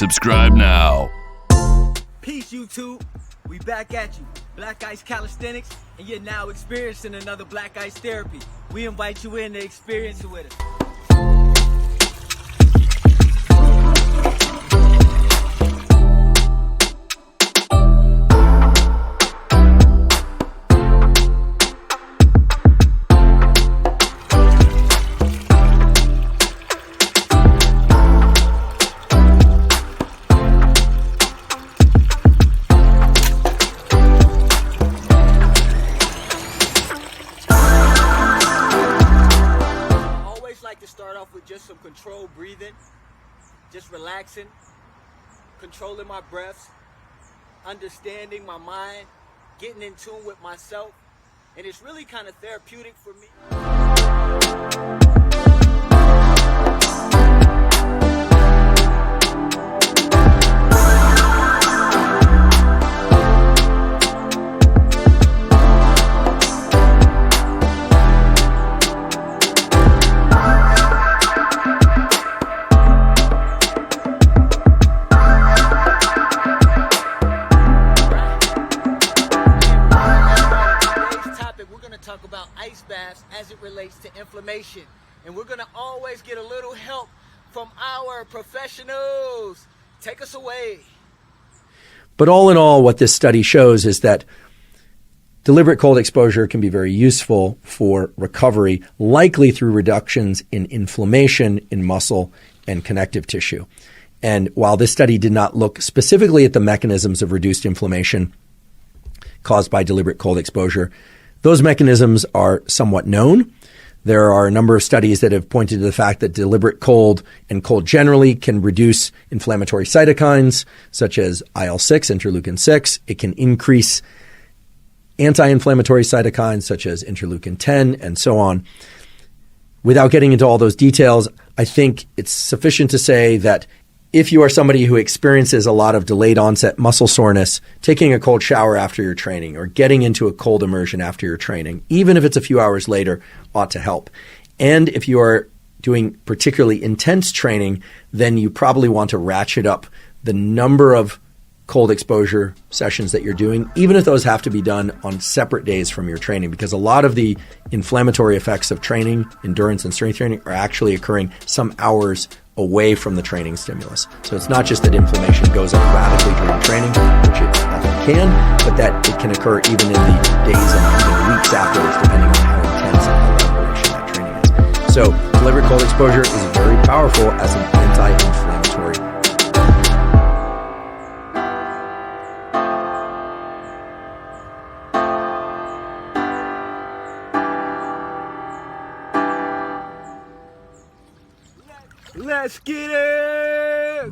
Subscribe now. Peace, YouTube. We back at you. Black Ice Calisthenics, and you're now experiencing another Black Ice therapy. We invite you in to experience it with us. Just some controlled breathing, just relaxing, controlling my breaths, understanding my mind, getting in tune with myself, and it's really kind of therapeutic for me. Talk about ice baths as it relates to inflammation, and we're going to always get a little help from our professionals. Take us away. But all in all, what this study shows is that deliberate cold exposure can be very useful for recovery, likely through reductions in inflammation in muscle and connective tissue. And while this study did not look specifically at the mechanisms of reduced inflammation caused by deliberate cold exposure, those mechanisms are somewhat known. There are a number of studies that have pointed to the fact that deliberate cold and cold generally can reduce inflammatory cytokines such as IL-6, interleukin 6. It can increase anti-inflammatory cytokines such as interleukin 10 and so on. Without getting into all those details, I think it's sufficient to say that if you are somebody who experiences a lot of delayed onset muscle soreness, taking a cold shower after your training or getting into a cold immersion after your training, even if it's a few hours later, ought to help. And if you are doing particularly intense training, then you probably want to ratchet up the number of cold exposure sessions that you're doing, even if those have to be done on separate days from your training, because a lot of the inflammatory effects of training, endurance and strength training, are actually occurring some hours away from the training stimulus. So it's not just that inflammation goes up radically during training, which it often can, but that it can occur even in the days and even weeks afterwards, depending on how intense and how long duration that training is. So deliberate cold exposure is very powerful as an anti-inflammatory. Let's get it!